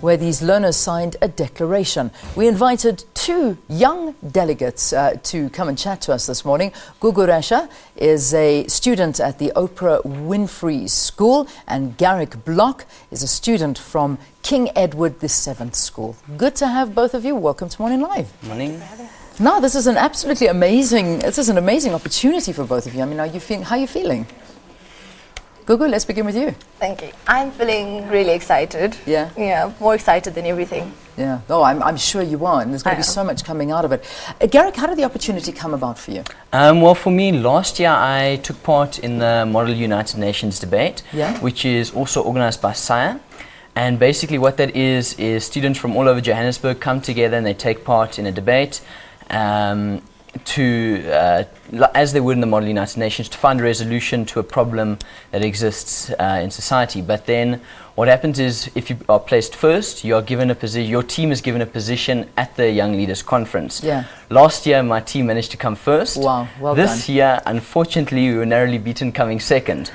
where these learners signed a declaration. We invited two young delegates to come and chat to us this morning. Gugu Resha is a student at the Oprah Winfrey School, and Garrick Blok is a student from King Edwards VII School. Good to have both of you. Welcome to Morning Live. Morning. Now, this is an absolutely amazing, opportunity for both of you. I mean, how are you feeling? Gugu, let's begin with you. Thank you. I'm feeling really excited. Yeah? Yeah, more excited than everything. Yeah. Oh, I'm sure you are, and there's going to be so much coming out of it. Garrick, how did the opportunity come about for you? Well, for me, last year I took part in the Model United Nations debate, which is also organized by SABC. And basically what that is students from all over Johannesburg come together and they take part in a debate as they would in the Model United Nations, to find a resolution to a problem that exists in society. But then what happens is, if you are placed first, you are given a position, your team is given a position at the Young Leaders Conference. Yeah. Last year my team managed to come first. Wow, well This year, unfortunately, we were narrowly beaten, coming second.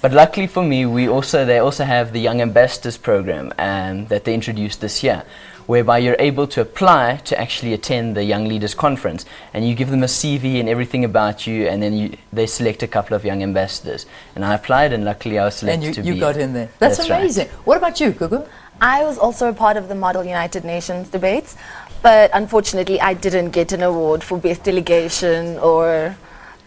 But luckily for me, they also have the Young Ambassadors program that they introduced this year, whereby you're able to apply to actually attend the Young Leaders Conference, and you give them a CV and everything about you, and then they select a couple of young ambassadors. And I applied, and luckily I was selected to be. And you got in there. That's amazing. Right. What about you, Gugu? I was also a part of the Model United Nations debates, but unfortunately I didn't get an award for Best Delegation or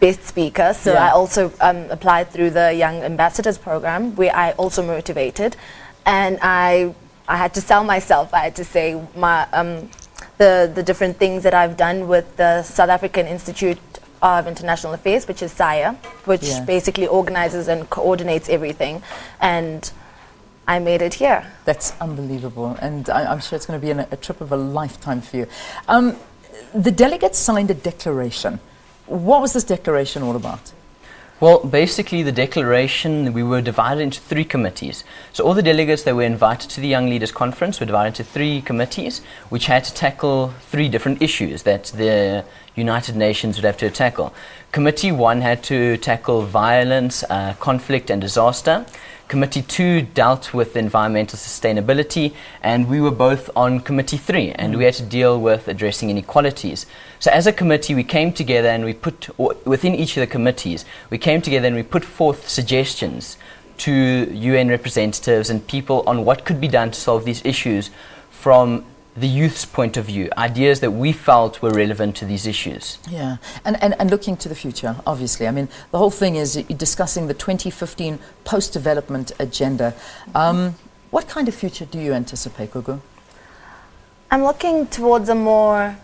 Best Speaker, so I also applied through the Young Ambassadors program, where I also motivated, and I had to sell myself. I had to say the different things that I've done with the South African Institute of International Affairs, which is SABC, which basically organizes and coordinates everything, and I made it here. That's unbelievable, and I'm sure it's going to be a trip of a lifetime for you. The delegates signed a declaration. What was this declaration all about? Well, basically the declaration, we were divided into three committees. So all the delegates that were invited to the Young Leaders Conference were divided into three committees, which had to tackle three different issues that the United Nations would have to tackle. Committee 1 had to tackle violence, conflict and disaster. Committee 2 dealt with environmental sustainability, and we were both on Committee 3, and we had to deal with addressing inequalities. So as a committee, we came together and within each of the committees, we came together and we put forth suggestions to UN representatives and people on what could be done to solve these issues from the youth's point of view, ideas that we felt were relevant to these issues. Yeah, and looking to the future, obviously. I mean, the whole thing is discussing the 2015 post-development agenda. What kind of future do you anticipate, Gugu? I'm looking towards a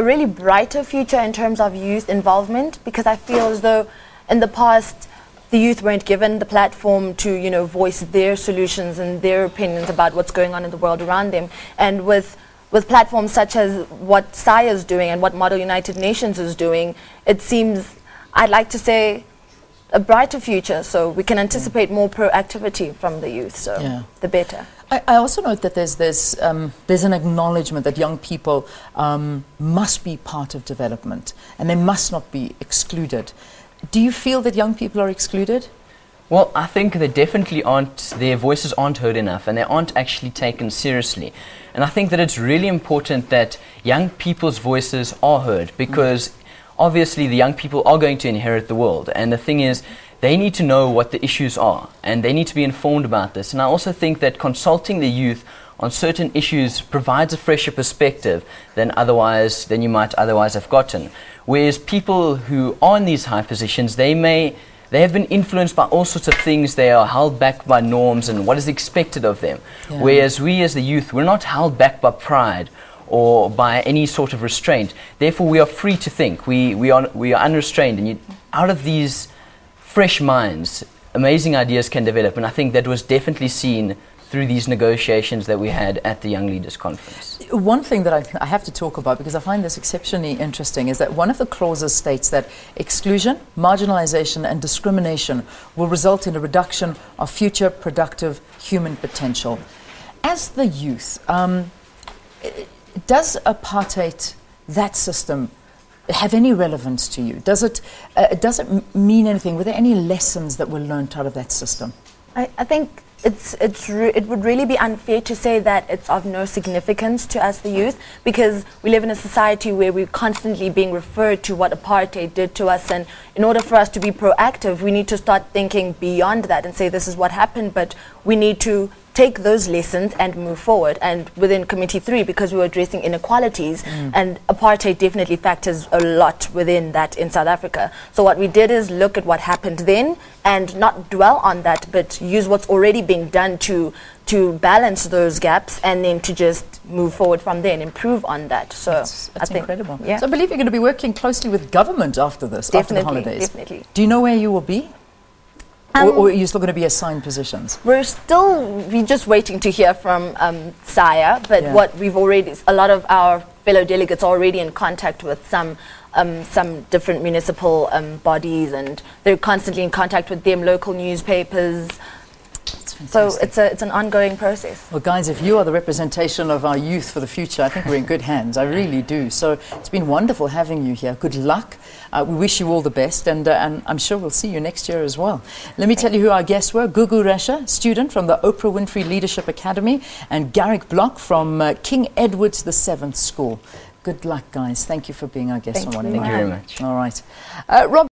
really brighter future in terms of youth involvement, because I feel as though in the past the youth weren't given the platform to, voice their solutions and their opinions about what's going on in the world around them. And with platforms such as what SABC is doing and what Model United Nations is doing, it seems, I'd like to say, a brighter future, so we can anticipate more proactivity from the youth, so the better. I also note that there's an acknowledgement that young people must be part of development, and they must not be excluded. Do you feel that young people are excluded? Well, I think they definitely aren't, their voices aren't heard enough, and they aren't actually taken seriously. And I think that it's really important that young people's voices are heard, because obviously the young people are going to inherit the world. And the thing is, they need to know what the issues are, and they need to be informed about this. And I also think that consulting the youth on certain issues provides a fresher perspective than you might otherwise have gotten. Whereas people who are in these high positions, they have been influenced by all sorts of things. They are held back by norms and what is expected of them. Yeah. Whereas we as the youth, we're not held back by pride or by any sort of restraint. Therefore, we are free to think. We are unrestrained, and out of these fresh minds, amazing ideas can develop. And I think that was definitely seen through these negotiations that we had at the Young Leaders Conference. One thing that I have to talk about, because I find this exceptionally interesting, is that one of the clauses states that exclusion, marginalization and discrimination will result in a reduction of future productive human potential. As the youth, does apartheid, that system, have any relevance to you? Does it mean anything? Were there any lessons that were learned out of that system? I think it would really be unfair to say that it's of no significance to us, the youth, because we live in a society where we're constantly being referred to what apartheid did to us, and in order for us to be proactive, we need to start thinking beyond that and say this is what happened, but we need to take those lessons and move forward. And within Committee 3, because we were addressing inequalities, and apartheid definitely factors a lot within that in South Africa. So what we did is look at what happened then and not dwell on that, but use what's already being done to balance those gaps, and then to just move forward from there and improve on that. So that's I think, incredible. yeah. So I believe you're going to be working closely with government after this, after the holidays. Definitely. Do you know where you will be? Or are you still going to be assigned positions? We're just waiting to hear from SAYA, but what we've already, a lot of our fellow delegates are already in contact with some different municipal bodies, and they're constantly in contact with them, local newspapers. So it's an ongoing process. Well, guys, if you are the representation of our youth for the future, I think we're in good hands. I really do. So it's been wonderful having you here. Good luck. We wish you all the best, and I'm sure we'll see you next year as well. Let me tell you who our guests were. Gugu Resha, student from the Oprah Winfrey Leadership Academy, and Garrick Blok from King Edwards VII School. Good luck, guys. Thank you for being our guest on Morning. Thank you very much. All right. Rob